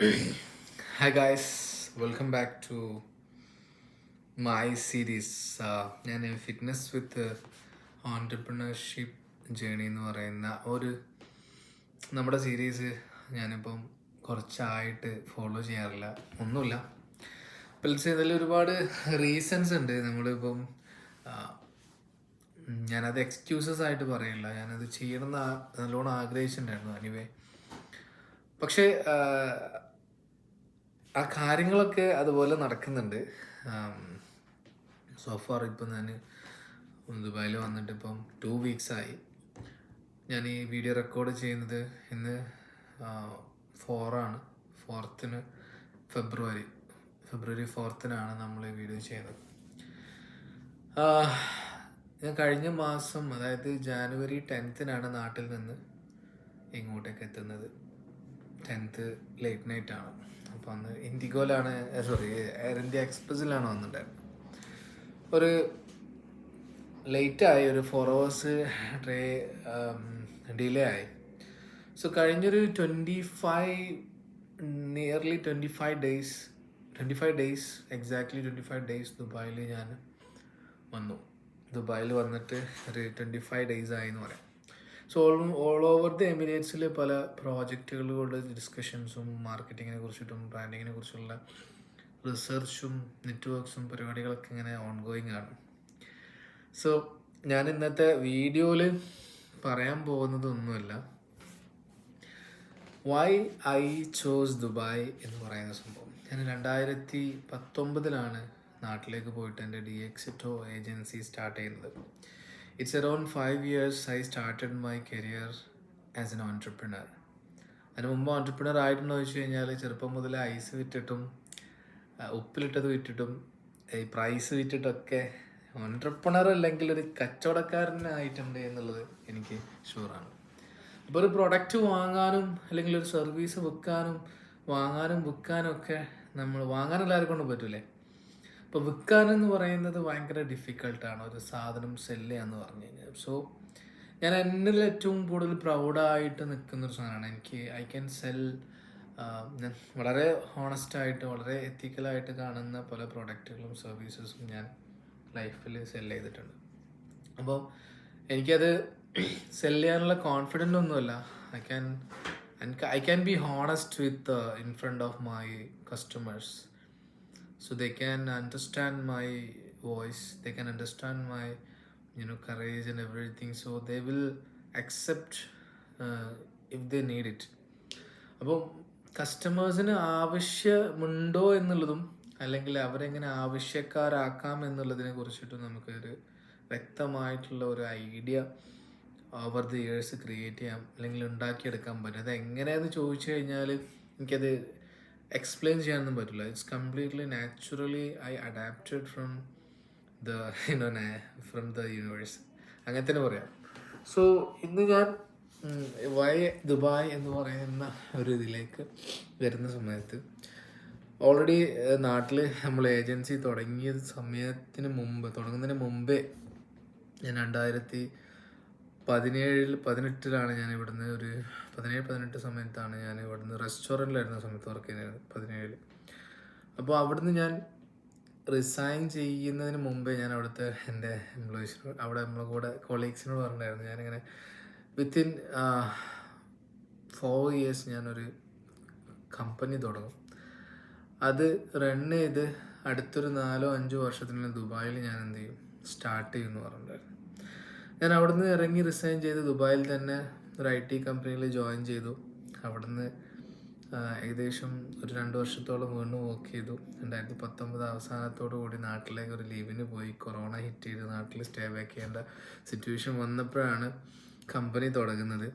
Hi guys, welcome back to my series. ഞാൻ fitness വിത്ത് entrepreneurship journey എന്ന് പറയുന്ന നമ്മുടെ സീരീസ് ഞാനിപ്പം കുറച്ചായിട്ട് ഫോളോ ചെയ്യാറില്ല. ഒന്നുമില്ല, പ്ലസ് ഇതിൽ ഒരുപാട് റീസൺസ് ഉണ്ട്. നമ്മളിപ്പം ആ, ഞാനത് എക്സ്ക്യൂസസ് ആയിട്ട് പറയില്ല, ഞാനത് ചെയ്യണമെന്ന് നല്ലോണം ആഗ്രഹിച്ചിട്ടുണ്ടായിരുന്നു. എനിവേ, പക്ഷേ ആ കാര്യങ്ങളൊക്കെ അതുപോലെ നടക്കുന്നുണ്ട്. സോഫാർ ഇപ്പം ഞാൻ ദുബായിൽ വന്നിട്ട് ഇപ്പം 2 weeks ആയി. ഞാൻ ഈ വീഡിയോ റെക്കോർഡ് ചെയ്യുന്നത് ഇന്ന് 4 4 ഫെബ്രുവരി 4 നമ്മൾ ഈ വീഡിയോ ചെയ്യുന്നത്. ഞാൻ കഴിഞ്ഞ മാസം, അതായത് ജാനുവരി 10 നാട്ടിൽ നിന്ന് ഇങ്ങോട്ടേക്ക് എത്തുന്നത്. 10th ലേറ്റ് നൈറ്റ് ആണ്. അപ്പോൾ അന്ന് ഇൻഡിഗോയിലാണ്, എയർ ഇന്ത്യ എക്സ്പ്രസ്സിലാണ് വന്നിട്ടുണ്ടായിരുന്നത്. ഒരു ലേറ്റായി, ഒരു 4 hours ഡിലേ ആയി. സോ കഴിഞ്ഞൊരു 25 ഡേയ്സ് എക്സാക്ട്ലി 25 ഡേയ്സ് ദുബായിൽ ഞാൻ വന്നു. ദുബായിൽ വന്നിട്ട് ഒരു 25 ഡേയ്സ് ആയി എന്ന് പറയാം. സോ ഓൾ ഓവർ ദി എമിറേറ്റ്സിൽ പല പ്രോജക്റ്റുകളുടെ ഡിസ്കഷൻസും മാർക്കറ്റിങ്ങിനെ കുറിച്ചിട്ടും ബ്രാൻഡിങ്ങിനെ കുറിച്ചുള്ള റിസർച്ചും നെറ്റ്വർക്ക്സും പരിപാടികളൊക്കെ ഇങ്ങനെ ഓൺഗോയിങ് ആണ്. സോ ഞാൻ ഇന്നത്തെ വീഡിയോയിൽ പറയാൻ പോകുന്നതൊന്നുമല്ല വൈ ഐ ചോസ് ദുബായ് എന്ന് പറയുന്ന സംഭവം. ഞാൻ 2019 നാട്ടിലേക്ക് പോയിട്ട് എൻ്റെ DXITO ഏജൻസി സ്റ്റാർട്ട് ചെയ്യുന്നത്. It's around 5 years I started my career as an entrepreneur. അതിന് മുമ്പ് ഓൺടർപ്രണർ ആയിട്ടുണ്ടോ ചോദിച്ചു കഴിഞ്ഞാൽ, ചെറുപ്പം മുതലേ ഐസ് വിറ്റിട്ടും ഉപ്പിലിട്ടത് വിറ്റിട്ടും ഈ പ്രൈസ് വിറ്റിട്ടൊക്കെ ഓൺടർപ്രണർ അല്ലെങ്കിൽ ഒരു കച്ചവടക്കാരനായിട്ടുണ്ട് എന്നുള്ളത് എനിക്ക് ഷുവറാണ്. അപ്പോൾ ഒരു പ്രൊഡക്റ്റ് വാങ്ങാനും അല്ലെങ്കിൽ ഒരു സർവീസ് വാങ്ങാനും വിൽക്കാനും ഒക്കെ വാങ്ങാൻ എല്ലാവർക്കും കൊണ്ട് പറ്റൂലേ. ഇപ്പോൾ വിൽക്കാനെന്ന് പറയുന്നത് ഭയങ്കര ഡിഫിക്കൽട്ടാണ്, ഒരു സാധനം സെല്ല് ചെയ്യാന്ന് പറഞ്ഞു കഴിഞ്ഞാൽ. സോ ഞാൻ എന്നിൽ ഏറ്റവും കൂടുതൽ പ്രൗഡായിട്ട് നിൽക്കുന്നൊരു സാധനമാണ് ഐ ക്യാൻ സെൽ. ഞാൻ വളരെ ഹോണസ്റ്റായിട്ട് വളരെ എത്തിക്കലായിട്ട് കാണുന്ന പല പ്രൊഡക്റ്റുകളും സർവീസസും ഞാൻ ലൈഫിൽ സെല്ല് ചെയ്തിട്ടുണ്ട്. അപ്പോൾ എനിക്കത് സെല്ല് ചെയ്യാനുള്ള കോൺഫിഡൻ്റ് ഒന്നുമല്ല. I can be honest with in front of my customers. So they can understand my voice, they can understand my courage and everything, so they will accept if they need it. അപ്പോൾ കസ്റ്റമേഴ്സിന് ആവശ്യമുണ്ടോ എന്നുള്ളതും അല്ലെങ്കിൽ അവരെങ്ങനെ ആവശ്യക്കാരാക്കാം എന്നുള്ളതിനെ കുറിച്ചിട്ടും നമുക്കൊരു വ്യക്തമായിട്ടുള്ള ഒരു idea over the years create ചെയ്യാം അല്ലെങ്കിൽ ഉണ്ടാക്കിയെടുക്കാൻ പറ്റും. അത് എങ്ങനെയാണെന്ന് ചോദിച്ചു കഴിഞ്ഞാൽ എനിക്കത് എക്സ്പ്ലെയിൻ ചെയ്യാനൊന്നും പറ്റില്ല. It's completely naturally I adapted from the universe, അങ്ങനെ തന്നെ പറയാം. സോ ഇന്ന് ഞാൻ വൈ ദുബായ് എന്ന് പറയുന്ന ഒരു ഇതിലേക്ക് വരുന്ന സമയത്ത്, ഓൾറെഡി നാട്ടിൽ നമ്മൾ ഏജൻസി തുടങ്ങുന്നതിന് മുമ്പേ ഞാൻ 2018 ഞാൻ ഇവിടുന്ന് ഒരു 17-18 സമയത്താണ് ഞാൻ ഇവിടുന്ന് റെസ്റ്റോറൻറ്റിലായിരുന്ന സമയത്ത് വർക്ക് ചെയ്യുന്നത്. 17. അപ്പോൾ അവിടുന്ന് ഞാൻ റിസൈൻ ചെയ്യുന്നതിന് മുമ്പേ ഞാൻ അവിടുത്തെ എൻ്റെ എംപ്ലോയീസിനോട്, അവിടെ നമ്മളെ കൂടെ കൊളീഗ്സിനോട് പറഞ്ഞിട്ടുണ്ടായിരുന്നു, ഞാനിങ്ങനെ വിത്തിൻ 4 years ഞാനൊരു കമ്പനി തുടങ്ങും, അത് റൺ ചെയ്ത് അടുത്തൊരു 4-5 വർഷത്തിനുള്ളിൽ ദുബായിൽ ഞാൻ എന്ത് ചെയ്യും, സ്റ്റാർട്ട് ചെയ്യുമെന്ന് പറഞ്ഞിട്ടുണ്ടായിരുന്നു. ഞാൻ അവിടുന്ന് ഇറങ്ങി റിസൈൻ ചെയ്ത് ദുബായിൽ തന്നെ ഒരു IT കമ്പനിയിൽ ജോയിൻ ചെയ്തു. അവിടുന്ന് ഏകദേശം ഒരു 2 വർഷത്തോളം വീണ്ടും വർക്ക് ചെയ്തു. 2019 അവസാനത്തോടു കൂടി നാട്ടിലേക്ക് ഒരു ലീവിന് പോയി. കൊറോണ ഹിറ്റ് ചെയ്ത് നാട്ടിൽ സ്റ്റേ ബാക്ക് ചെയ്യേണ്ട സിറ്റുവേഷൻ വന്നപ്പോഴാണ് കമ്പനി തുടങ്ങുന്നത്.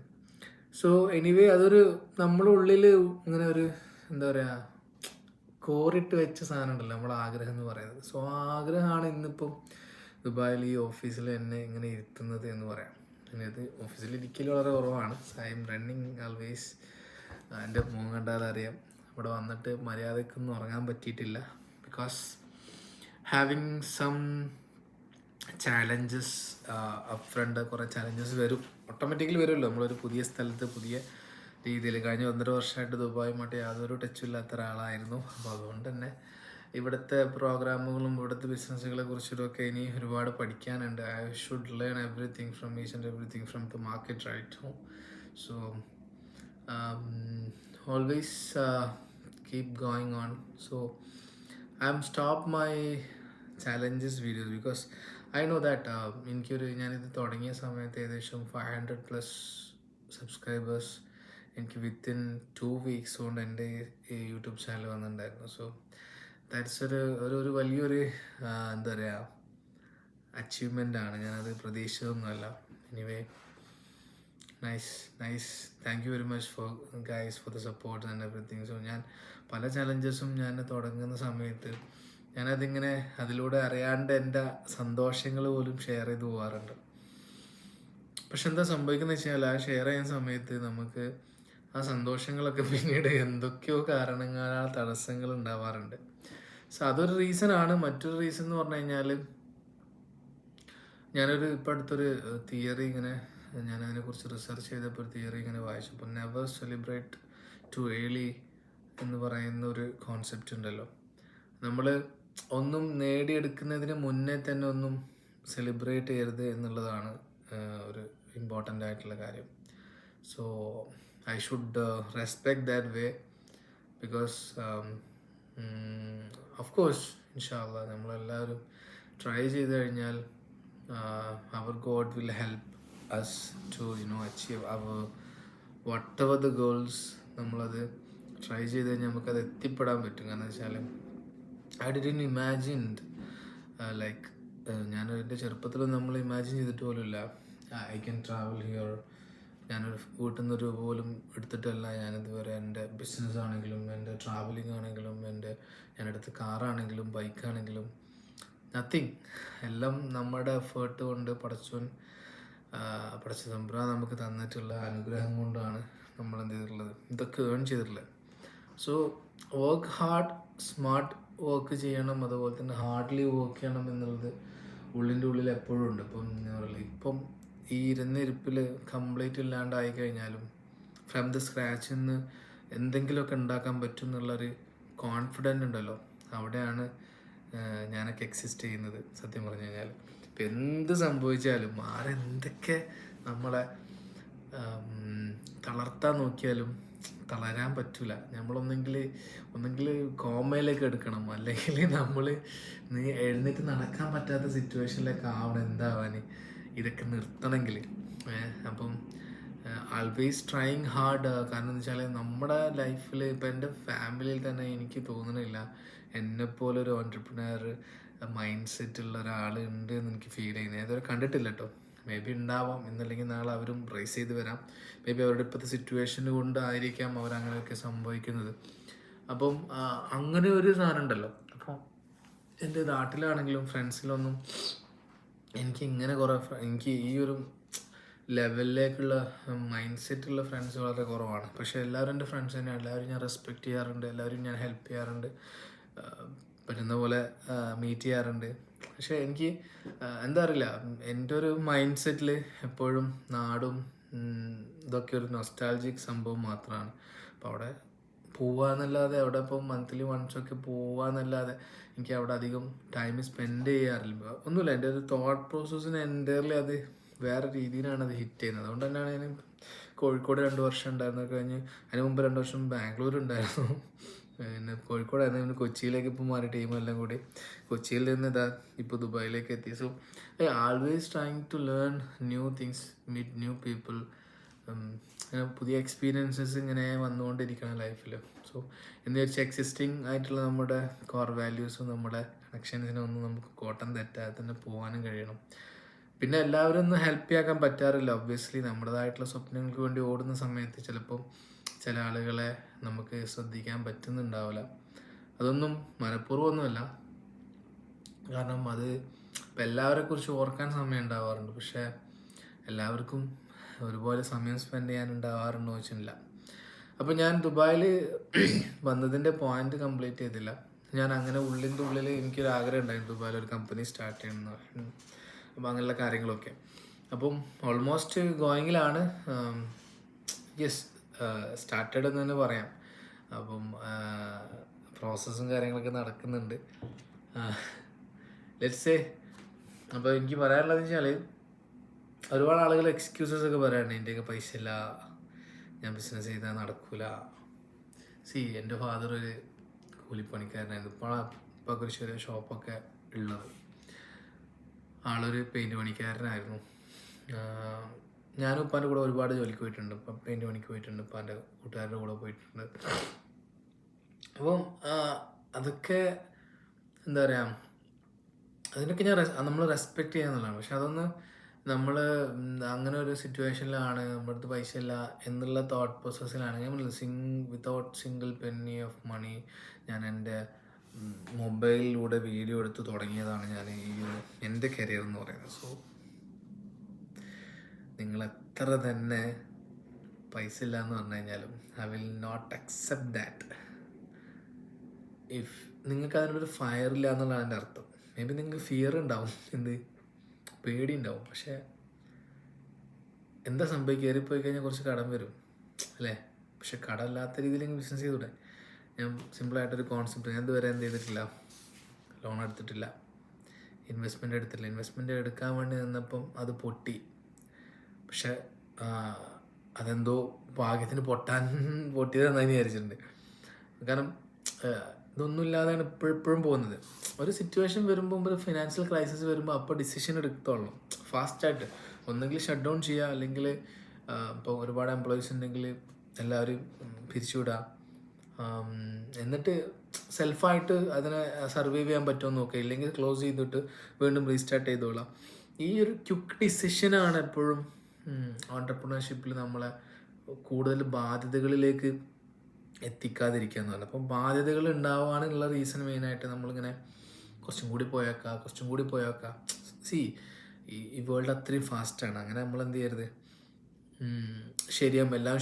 സോ എനിവേ, അതൊരു നമ്മുടെ ഉള്ളിൽ ഇങ്ങനെ ഒരു എന്താ പറയുക, കോറിട്ട് വെച്ച സാധനം ഉണ്ടല്ലോ, നമ്മുടെ ആഗ്രഹം എന്ന് പറയുന്നത്. സോ ആ ആഗ്രഹമാണ് ഇന്നിപ്പം ദുബായിൽ ഈ ഓഫീസിൽ എന്നെ ഇങ്ങനെ ഇരുത്തുന്നത് എന്ന് പറയാം. അത് ഓഫീസിൽ ഇരിക്കൽ വളരെ കുറവാണ്. I'm running always. എൻ്റെ മുഖം കണ്ടാൽ അറിയാം. ഇവിടെ വന്നിട്ട് മര്യാദക്കൊന്നും ഉറങ്ങാൻ പറ്റിയിട്ടില്ല. Because having some challenges up front, കുറേ ചാലഞ്ചസ് വരും, ഓട്ടോമാറ്റിക്കലി വരുമല്ലോ. നമ്മളൊരു പുതിയ സ്ഥലത്ത് പുതിയ രീതിയിൽ കഴിഞ്ഞ 1.5 വർഷമായിട്ട് ദുബായുമായിട്ട് യാതൊരു ടച്ചുമില്ലാത്ത ഒരാളായിരുന്നു. അപ്പോൾ അതുകൊണ്ട് തന്നെ ഇവിടുത്തെ പ്രോഗ്രാമുകളും ഇവിടുത്തെ ബിസിനസ്സുകളെ കുറിച്ചിട്ടൊക്കെ ഇനി ഒരുപാട് പഠിക്കാനുണ്ട്. I should learn everything from each and everything from the market right now. So always keep going on. So I'm stop my challenges videos because I know that എനിക്കൊരു ഞാനിത് തുടങ്ങിയ സമയത്ത് ഏകദേശം 500+ സബ്സ്ക്രൈബേഴ്സ് എനിക്ക് വിത്തിൻ 2 weeks കൊണ്ട് എൻ്റെ ഈ YouTube channel വന്നിട്ടുണ്ടായിരുന്നു. സോ ദാറ്റ്സ് ഒരു വലിയൊരു എന്താ പറയുക അച്ചീവ്മെൻ്റ് ആണ്. ഞാനത് പ്രതീക്ഷിച്ചതൊന്നുമല്ല. Anyway nice thank you very much for guys for the support and everything. So ഞാൻ പല ചലഞ്ചസും ഞാൻ തുടങ്ങുന്ന സമയത്ത് ഞാനതിങ്ങനെ അതിലൂടെ അറിയാണ്ട് എൻ്റെ സന്തോഷങ്ങൾ പോലും ഷെയർ ചെയ്ത് പോകാറുണ്ട്. പക്ഷെ എന്താ സംഭവിക്കുന്നത് വെച്ചാൽ ആ ഷെയർ ചെയ്യുന്ന സമയത്ത് നമുക്ക് ആ സന്തോഷങ്ങളൊക്കെ പിന്നീട് എന്തൊക്കെയോ കാരണങ്ങളാൽ തടസ്സങ്ങൾ ഉണ്ടാവാറുണ്ട്. സോ അതൊരു റീസണാണ്. മറ്റൊരു റീസൺ എന്ന് പറഞ്ഞു കഴിഞ്ഞാൽ ഞാനൊരു ഇപ്പം അടുത്തൊരു തിയറി ഇങ്ങനെ ഞാനതിനെക്കുറിച്ച് റിസർച്ച് ചെയ്തപ്പോൾ ഒരു തിയറി ഇങ്ങനെ വായിച്ചപ്പോൾ നെവർ സെലിബ്രേറ്റ് ടു ഏർലി എന്ന് പറയുന്ന ഒരു കോൺസെപ്റ്റ് ഉണ്ടല്ലോ. നമ്മൾ ഒന്നും നേടിയെടുക്കുന്നതിന് മുന്നേ തന്നെ ഒന്നും സെലിബ്രേറ്റ് ചെയ്യരുത് എന്നുള്ളതാണ് ഒരു ഇമ്പോർട്ടൻ്റ് ആയിട്ടുള്ള കാര്യം. So I should respect that way because of course ഇൻഷാ അല്ലാഹ് നമ്മളെല്ലാവരും ട്രൈ ചെയ്ത് കഴിഞ്ഞാൽ our God will help us to achieve our whatever the goals. നമ്മളത് ട്രൈ ചെയ്ത് കഴിഞ്ഞാൽ നമുക്കത് എത്തിപ്പെടാൻ പറ്റും. കാരണം വെച്ചാൽ ഐ ഡിഡ്ന്റ് ഇമാജിൻ ലൈക്ക് ഞാൻ എൻ്റെ ചെറുപ്പത്തിൽ നമ്മൾ ഇമാജിൻ ചെയ്തിട്ട് പോലുമില്ല ഐ ക്യാൻ ട്രാവൽ ഹിയർ. ഞാനൊരു വീട്ടിൽ നിന്ന് രൂപ പോലും എടുത്തിട്ടല്ല ഞാനിതുവരെ എൻ്റെ ബിസിനസ് ആണെങ്കിലും എൻ്റെ ട്രാവലിംഗ് ആണെങ്കിലും ഞാനെടുത്ത കാറാണെങ്കിലും ബൈക്കാണെങ്കിലും നത്തിങ്. എല്ലാം നമ്മുടെ എഫേർട്ട് കൊണ്ട് പടച്ച തമ്പുരാൻ നമുക്ക് തന്നിട്ടുള്ള അനുഗ്രഹം കൊണ്ടാണ് നമ്മൾ എന്ത് ചെയ്തിട്ടുള്ളത്, ഇതൊക്കെ ഏൺ ചെയ്തിട്ടുള്ളത്. So work hard, smart work ചെയ്യണം, അതുപോലെ തന്നെ ഹാർഡ്ലി വർക്ക് ചെയ്യണം എന്നുള്ളത് ഉള്ളിൻ്റെ ഉള്ളിൽ എപ്പോഴും ഉണ്ട്. ഇപ്പം ഈ ഇരുന്നിരിപ്പിൽ കംപ്ലീറ്റ് ഇല്ലാണ്ടായി കഴിഞ്ഞാലും ഫ്രം ദ സ്ക്രാച്ചിൽ നിന്ന് എന്തെങ്കിലുമൊക്കെ ഉണ്ടാക്കാൻ പറ്റും എന്നുള്ളൊരു കോൺഫിഡൻ്റ് ഉണ്ടല്ലോ, അവിടെയാണ് ഞാനൊക്കെ എക്സിസ്റ്റ് ചെയ്യുന്നത്. സത്യം പറഞ്ഞു കഴിഞ്ഞാൽ ഇപ്പം എന്ത് സംഭവിച്ചാലും ആരെന്തൊക്കെ നമ്മളെ തളർത്താൻ നോക്കിയാലും തളരാൻ പറ്റില്ല. ഒന്നെങ്കിൽ കോമയിലേക്ക് എടുക്കണം, അല്ലെങ്കിൽ നീ എഴുന്നേറ്റ് നടക്കാൻ പറ്റാത്ത സിറ്റുവേഷനിലേക്ക് ആവണം എന്താവാൻ ഇതൊക്കെ നിർത്തണമെങ്കിൽ. അപ്പം ആൾവേസ് ട്രൈയിങ് ഹാർഡ്. കാരണം എന്ന് വെച്ചാൽ നമ്മുടെ ലൈഫിൽ ഇപ്പം എൻ്റെ ഫാമിലിയിൽ തന്നെ എനിക്ക് തോന്നണില്ല എന്നെപ്പോലെ ഒരു ഓൺട്രപ്രനർ മൈൻഡ് സെറ്റുള്ള ഒരാൾ ഉണ്ട് എന്ന് എനിക്ക് ഫീൽ ചെയ്യുന്നത്. അതുവരെ കണ്ടിട്ടില്ല കേട്ടോ. മേ ബി ഉണ്ടാവാം, എന്നല്ലെങ്കിൽ നാളെ അവരും റൈസ് ചെയ്ത് വരാം. മേ ബി അവരുടെ ഇപ്പോഴത്തെ സിറ്റുവേഷൻ കൊണ്ടായിരിക്കാം അവരങ്ങനെയൊക്കെ സംഭവിക്കുന്നത്. അപ്പം അങ്ങനെ ഒരു സാധനം ഉണ്ടല്ലോ. അപ്പോൾ എൻ്റെ നാട്ടിലാണെങ്കിലും ഫ്രണ്ട്സിലൊന്നും എനിക്ക് ഇങ്ങനെ എനിക്ക് ഈ ഒരു ലെവലിലേക്കുള്ള മൈൻഡ് സെറ്റുള്ള ഫ്രണ്ട്സ് വളരെ കുറവാണ്. പക്ഷേ എല്ലാവരും എൻ്റെ ഫ്രണ്ട്സ് തന്നെയാണ്. എല്ലാവരും ഞാൻ റെസ്പെക്റ്റ് ചെയ്യാറുണ്ട്, എല്ലാവരും ഞാൻ ഹെൽപ്പ് ചെയ്യാറുണ്ട്, പറ്റുന്ന പോലെ മീറ്റ് ചെയ്യാറുണ്ട്. പക്ഷേ എനിക്ക് എന്താ അറിയില്ല, എൻ്റെ ഒരു മൈൻഡ് സെറ്റിൽ എപ്പോഴും നാടും ഇതൊക്കെ ഒരു നൊസ്റ്റാൾജിക് സംഭവം മാത്രമാണ്. അപ്പോൾ അവിടെ പോവാന്നല്ലാതെ, അവിടെ ഇപ്പോൾ മന്ത്ലി വൺസൊക്കെ പോവാന്നല്ലാതെ എനിക്ക് അവിടെ അധികം ടൈം സ്പെൻഡ് ചെയ്യാറില്ല. ഒന്നുമില്ല, എൻ്റെ ഒരു തോട്ട് പ്രോസസ്സിന് എൻ്റെർലി അത് വേറെ രീതിയിലാണ് അത് ഹിറ്റ് ചെയ്യുന്നത്. അതുകൊണ്ട് തന്നെയാണ് ഞാൻ കോഴിക്കോട് 2 വർഷം ഉണ്ടായിരുന്നു. കഴിഞ്ഞ് അതിന് മുമ്പ് 2 വർഷം ബാംഗ്ലൂർ ഉണ്ടായിരുന്നു. പിന്നെ കോഴിക്കോടായിരുന്നു, പിന്നെ കൊച്ചിയിലേക്ക് ഇപ്പോൾ മാറി ടീമെല്ലാം കൂടി. കൊച്ചിയിൽ നിന്ന് ഇപ്പോൾ ദുബായിലേക്ക് എത്തി. So I always trying to learn new things, meet new people. പുതിയ എക്സ്പീരിയൻസസ് ഇങ്ങനെ വന്നുകൊണ്ടിരിക്കണം ലൈഫിൽ. സോ എന്ന് വെച്ചാൽ എക്സിസ്റ്റിംഗ് ആയിട്ടുള്ള നമ്മുടെ കോർ വാല്യൂസും നമ്മുടെ കണക്ഷൻസിനൊന്നും നമുക്ക് കോട്ടം തെറ്റാതെ തന്നെ പോകാനും കഴിയണം. പിന്നെ എല്ലാവരും ഒന്നും ഹെൽപ്പ് ചെയ്യാൻ പറ്റാറില്ല. ഒബ്വിയസ്ലി നമ്മുടേതായിട്ടുള്ള സ്വപ്നങ്ങൾക്ക് വേണ്ടി ഓടുന്ന സമയത്ത് ചിലപ്പം ചില ആളുകളെ നമുക്ക് ശ്രദ്ധിക്കാൻ പറ്റുന്നുണ്ടാവില്ല. അതൊന്നും മനഃപൂർവ്വമൊന്നുമല്ല, കാരണം അത് ഇപ്പം എല്ലാവരെക്കുറിച്ച് ഓർക്കാൻ സമയം ഉണ്ടാവാറുണ്ട്. പക്ഷേ എല്ലാവർക്കും ഒരുപോലെ സമയം സ്പെൻഡ് ചെയ്യാനുണ്ടാവാറുണ്ടോ വെച്ചില്ല. അപ്പോൾ ഞാൻ ദുബായിൽ വന്നതിൻ്റെ പോയിന്റ് കംപ്ലീറ്റ് ചെയ്തില്ല. ഞാൻ അങ്ങനെ ഉള്ളിൻ്റെ ഉള്ളിൽ എനിക്കൊരു ആഗ്രഹം ഉണ്ടായിരുന്നു ദുബായിൽ ഒരു കമ്പനി സ്റ്റാർട്ട് ചെയ്യണമെന്ന്. അപ്പോൾ അങ്ങനെയുള്ള കാര്യങ്ങളൊക്കെ അപ്പം ഓൾമോസ്റ്റ് ഗോയിങ്ങിലാണ്. യെസ്, സ്റ്റാർട്ടഡ് എന്ന് തന്നെ പറയാം. അപ്പം പ്രോസസ്സും കാര്യങ്ങളൊക്കെ നടക്കുന്നുണ്ട്. ലെറ്റ്സ് സേ, അപ്പോൾ എനിക്ക് പറയാനുള്ളത് വെച്ചാൽ ഒരുപാട് ആളുകൾ എക്സ്ക്യൂസസ് ഒക്കെ പറയാറുണ്ട്, എൻ്റെയൊക്കെ പൈസ ഇല്ല, ഞാൻ ബിസിനസ് ചെയ്താൽ നടക്കൂല. എൻ്റെ ഫാദർ ഒരു കൂലിപ്പണിക്കാരനായിരുന്നു. ഇപ്പോൾ ഒരു ചെറിയ ഷോപ്പൊക്കെ ഉള്ളത്. ആളൊരു പെയിൻറ്റ് പണിക്കാരനായിരുന്നു. ഞാനും ഉപ്പാൻ്റെ കൂടെ ഒരുപാട് ജോലിക്ക് പോയിട്ടുണ്ട്. ഇപ്പം പെയിൻറ്റ് പണിക്ക് പോയിട്ടുണ്ട്, ഉപ്പാൻ്റെ കൂട്ടുകാരുടെ കൂടെ പോയിട്ടുണ്ട്. അപ്പം അതൊക്കെ എന്താ പറയുക, അതിനൊക്കെ നമ്മൾ റെസ്പെക്റ്റ് ചെയ്യാന്നുള്ളതാണ്. പക്ഷെ അതൊന്ന് നമ്മൾ അങ്ങനെ ഒരു സിറ്റുവേഷനിലാണ്, നമ്മുടെ അടുത്ത് പൈസ ഇല്ല എന്നുള്ള തോട്ട് പ്രോസസ്സിലാണെങ്കിൽ without single penny of money ഞാൻ എൻ്റെ മൊബൈലിലൂടെ വീഡിയോ എടുത്ത് തുടങ്ങിയതാണ് ഞാൻ ഈ എൻ്റെ കരിയർ എന്ന് പറയുന്നത്. സോ നിങ്ങൾ എത്ര തന്നെ പൈസ ഇല്ല എന്ന് പറഞ്ഞു കഴിഞ്ഞാലും I will not accept that. If നിങ്ങൾക്ക് അതിനൊരു ഫയർ ഇല്ല എന്നുള്ളതാണ് എൻ്റെ അർത്ഥം. മേ ബി നിങ്ങൾക്ക് ഫിയർ ഉണ്ടാവും, പേടി ഉണ്ടാവും. പക്ഷേ എന്താ സംഭവിക്കുക, കയറിപ്പോയി കഴിഞ്ഞാൽ കുറച്ച് കടം വരും അല്ലേ? പക്ഷെ കടമില്ലാത്ത രീതിയിൽ ബിസിനസ് ചെയ്തൂടെ? ഞാൻ സിമ്പിളായിട്ടൊരു കോൺസെപ്റ്റ്, ഞാൻ ഇതുവരെ എന്ത് ചെയ്തിട്ടില്ല, ലോൺ എടുത്തിട്ടില്ല, ഇൻവെസ്റ്റ്മെൻ്റ് എടുത്തിട്ടില്ല. ഇൻവെസ്റ്റ്മെൻ്റ് എടുക്കാൻ വേണ്ടി നിന്നപ്പം അത് പൊട്ടി. പക്ഷെ അതെന്തോ ഭാഗ്യത്തിന് പൊട്ടിയതെന്നാണ് വിചാരിച്ചിട്ടുണ്ട്. കാരണം ഇതൊന്നുമില്ലാതെയാണ് ഇപ്പോഴും പോകുന്നത്. ഒരു സിറ്റുവേഷൻ വരുമ്പോൾ, ഒരു ഫിനാൻഷ്യൽ ക്രൈസിസ് വരുമ്പോൾ അപ്പോൾ ഡിസിഷൻ എടുത്തോളണം ഫാസ്റ്റായിട്ട്. ഒന്നെങ്കിൽ ഷട്ട് ഡൗൺ ചെയ്യുക, അല്ലെങ്കിൽ ഇപ്പോൾ ഒരുപാട് എംപ്ലോയീസ് ഉണ്ടെങ്കിൽ എല്ലാവരും പിരിച്ചുവിടുക. എന്നിട്ട് സെൽഫായിട്ട് അതിനെ സർവൈവ് ചെയ്യാൻ പറ്റുമെന്ന് നോക്കുക. ഇല്ലെങ്കിൽ ക്ലോസ് ചെയ്തിട്ട് വീണ്ടും റീസ്റ്റാർട്ട് ചെയ്തോളാം. ഈ ഒരു ക്വിക്ക് ഡിസിഷനാണ് എപ്പോഴും ഓൺടർപ്രണർഷിപ്പിൽ നമ്മളെ കൂടുതൽ ബാധ്യതകളിലേക്ക് എത്തിക്കാതിരിക്കുക എന്ന് പറഞ്ഞാൽ. അപ്പം ബാധ്യതകൾ ഉണ്ടാവാനുള്ള റീസൺ മെയിനായിട്ട് നമ്മളിങ്ങനെ കുറച്ചും കൂടി പോയേക്കാം. ഈ വേൾഡ് അത്രയും ഫാസ്റ്റാണ്. അങ്ങനെ നമ്മൾ എന്ത് ചെയ്യരുത്, ശരിയാകുമ്പോൾ എല്ലാം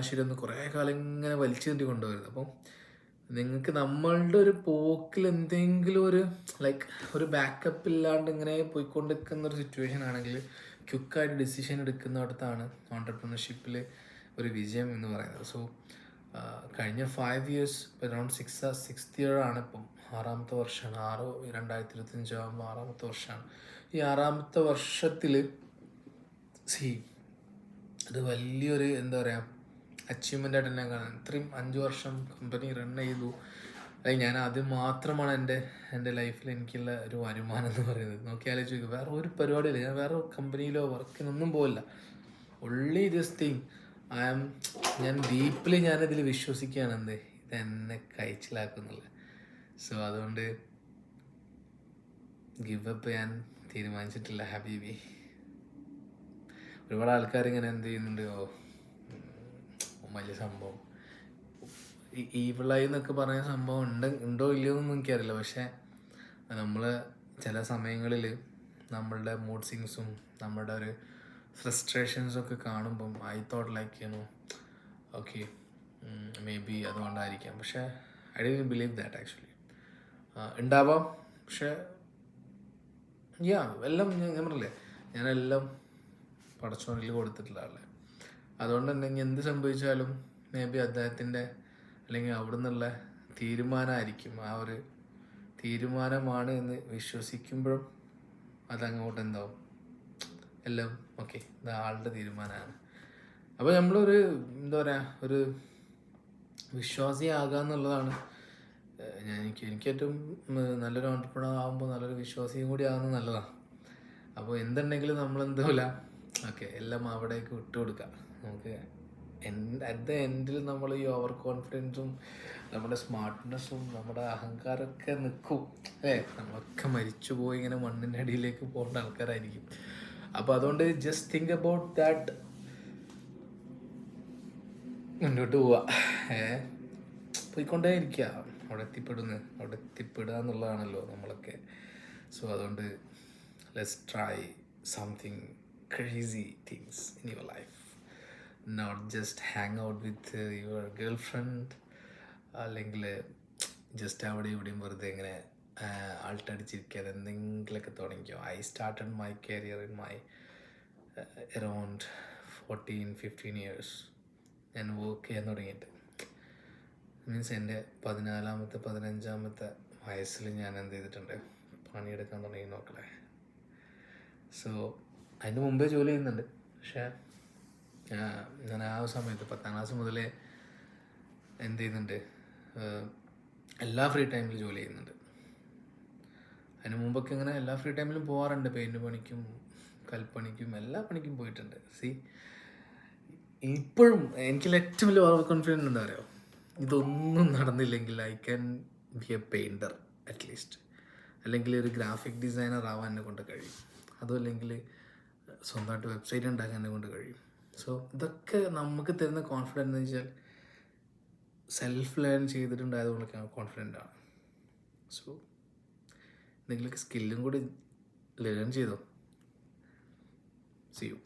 ശരിയൊന്ന് കുറേ കാലം ഇങ്ങനെ വലിച്ചു നീട്ടി കൊണ്ടുവരുന്നത്. അപ്പം നിങ്ങൾക്ക് നമ്മളുടെ ഒരു പോക്കിൽ എന്തെങ്കിലും ഒരു ബാക്കപ്പ് ഇല്ലാണ്ട് ഇങ്ങനെ പോയിക്കൊണ്ടിരിക്കുന്ന ഒരു സിറ്റുവേഷൻ ആണെങ്കിൽ ക്വിക്കായിട്ട് ഡിസിഷൻ എടുക്കുന്നിടത്താണ് ഓൺടർപ്രണർഷിപ്പിൽ ഒരു വിജയം എന്ന് പറയുന്നത്. സോ കഴിഞ്ഞ 5 years, അറൗണ്ട് 6th year ആണ് ഇപ്പം, 6ാമത്തെ വർഷമാണ്. 2025 ആകുമ്പോൾ 6ാമത്തെ വർഷമാണ്. ഈ 6ാമത്തെ വർഷത്തിൽ അത് വലിയൊരു എന്താ പറയുക അച്ചീവ്മെൻ്റ് ആയിട്ട് തന്നെ കാണാൻ. ഇത്രയും 5 വർഷം കമ്പനി റൺ ചെയ്തു. ഞാൻ അത് മാത്രമാണ് എൻ്റെ ലൈഫിൽ എനിക്കുള്ള ഒരു വരുമാനം എന്ന് പറയുന്നത്. നോക്കി ആലോചിക്കുക, വേറെ ഒരു പരിപാടിയില്ല, ഞാൻ വേറെ കമ്പനിയിലോ വർക്കിനൊന്നും പോകില്ല. ഒൺലി ദിസ് തിങ് ഞാൻ ഡീപ്ലി ഞാനതിൽ വിശ്വസിക്കുകയാണ്, ഇതെന്നെ കഴിച്ചിലാക്കുന്നുള്ളത്. സോ അതുകൊണ്ട് ഗിവ് അപ്പ് ചെയ്യാൻ തീരുമാനിച്ചിട്ടില്ല ഹബീബി. ഒരുപാട് ആൾക്കാർ ഇങ്ങനെ എന്ത് ചെയ്യുന്നുണ്ട്, വലിയ സംഭവം ഈവിളായി എന്നൊക്കെ പറയുന്ന സംഭവം ഉണ്ടോ ഇല്ലയോ എന്നൊന്നും എനിക്കറിയില്ല. പക്ഷേ നമ്മൾ ചില സമയങ്ങളിൽ നമ്മളുടെ മൂഡ് സ്വിങ്സും നമ്മുടെ ഒരു ഫ്രസ്ട്രേഷൻസൊക്കെ കാണുമ്പം I thought okay may be അതുകൊണ്ടായിരിക്കാം. പക്ഷേ I didn't believe that actually. ഉണ്ടാവാം. പക്ഷേ എല്ലാം ഞാൻ പറഞ്ഞില്ലേ, ഞാനെല്ലാം പടച്ചോനിൽ കൊടുത്തിട്ടുള്ള ആളെ. അതുകൊണ്ട് തന്നെ എന്ത് സംഭവിച്ചാലും മേ ബി അദ്ദേഹത്തിൻ്റെ അല്ലെങ്കിൽ അവിടെ നിന്നുള്ള തീരുമാനമായിരിക്കും. ആ ഒരു തീരുമാനമാണ് എന്ന് വിശ്വസിക്കുമ്പോഴും അതങ്ങോട്ട് എന്താവും, എല്ലാം ഓക്കെ, ഇത് ആളുടെ തീരുമാനമാണ്. അപ്പോൾ നമ്മളൊരു എന്താ പറയുക, ഒരു വിശ്വാസിയാകുക എന്നുള്ളതാണ് എനിക്ക് ഏറ്റവും നല്ലൊരു ഓൺടർപ്രണർ ആകുമ്പോൾ നല്ലൊരു വിശ്വാസിയും കൂടി ആകുന്നത് നല്ലതാണ്. അപ്പോൾ എന്തുണ്ടെങ്കിലും നമ്മളെന്താവില്ല, ഓക്കെ എല്ലാം അവിടേക്ക് വിട്ടുകൊടുക്കുക. നമുക്ക് അറ്റ് ദ എൻഡിൽ നമ്മൾ ഈ ഓവർ കോൺഫിഡൻസും നമ്മുടെ സ്മാർട്ട്നെസ്സും നമ്മുടെ അഹങ്കാരമൊക്കെ നിൽക്കും അല്ലേ. നമ്മളൊക്കെ മരിച്ചു പോയി ഇങ്ങനെ മണ്ണിൻ്റെ അടിയിലേക്ക് പോകേണ്ട ആൾക്കാരായിരിക്കും. അപ്പോൾ അതുകൊണ്ട് ജസ്റ്റ് തിങ്ക് അബൌട്ട് ദാറ്റ്, മുന്നോട്ട് പോവുക, പോയിക്കൊണ്ടേ ഇരിക്കുക. അവിടെ എത്തിപ്പെടുക എന്നുള്ളതാണല്ലോ നമ്മളൊക്കെ. സോ അതുകൊണ്ട് let's try something crazy things in your life, not just hang out with your girlfriend, അല്ലെങ്കിൽ ജസ്റ്റ് അവിടെ ഇവിടെയും വെറുതെ ഇങ്ങനെ ആൾട്ടടിച്ചിരിക്കാതെ എന്തെങ്കിലുമൊക്കെ തുടങ്ങിക്കോ. I started my career in my around 14-15 years. ഞാൻ വർക്ക് ചെയ്യാൻ തുടങ്ങിയിട്ട്. മീൻസ് എൻ്റെ 14-ാമത്തെ 15-ാമത്തെ വയസ്സിൽ ഞാൻ എന്ത് ചെയ്തിട്ടുണ്ട്, പണിയെടുക്കാൻ തുടങ്ങി നോക്കലേ. സോ അതിന് മുമ്പേ ജോലി ചെയ്യുന്നുണ്ട്. പക്ഷേ ഞാൻ ആ സമയത്ത് 10ാം ക്ലാസ് മുതലേ എന്ത് ചെയ്യുന്നുണ്ട്, എല്ലാ ഫ്രീ ടൈമിൽ ജോലി ചെയ്യുന്നുണ്ട്. അതിന് മുമ്പൊക്കെ ഇങ്ങനെ എല്ലാ ഫ്രീ ടൈമിലും പോകാറുണ്ട്. പെയിൻറ്റ് പണിക്കും കൽപ്പണിക്കും എല്ലാ പണിക്കും പോയിട്ടുണ്ട്. ഇപ്പോഴും എനിക്കുള്ള ഏറ്റവും വലിയ ഓവർ കോൺഫിഡൻസ് എന്താ പറയുക, ഇതൊന്നും നടന്നില്ലെങ്കിൽ I can be a painter at least, അല്ലെങ്കിൽ ഒരു ഗ്രാഫിക് ഡിസൈനർ ആവാൻ എന്നെ കൊണ്ട് കഴിയും, അതും അല്ലെങ്കിൽ സ്വന്തമായിട്ട് വെബ്സൈറ്റ് ഉണ്ടാക്കാൻ എന്നെ കൊണ്ട് കഴിയും. സോ ഇതൊക്കെ നമുക്ക് തരുന്ന കോൺഫിഡൻസ് എന്ന് വെച്ചാൽ സെൽഫ് ലേൺ ചെയ്തിട്ടുണ്ടായതുകൊണ്ടൊക്കെ കോൺഫിഡൻ്റ് ആണ്. സോ എന്തെങ്കിലുമൊക്കെ സ്കില്ലും കൂടി ലേൺ ചെയ്തോ. See you.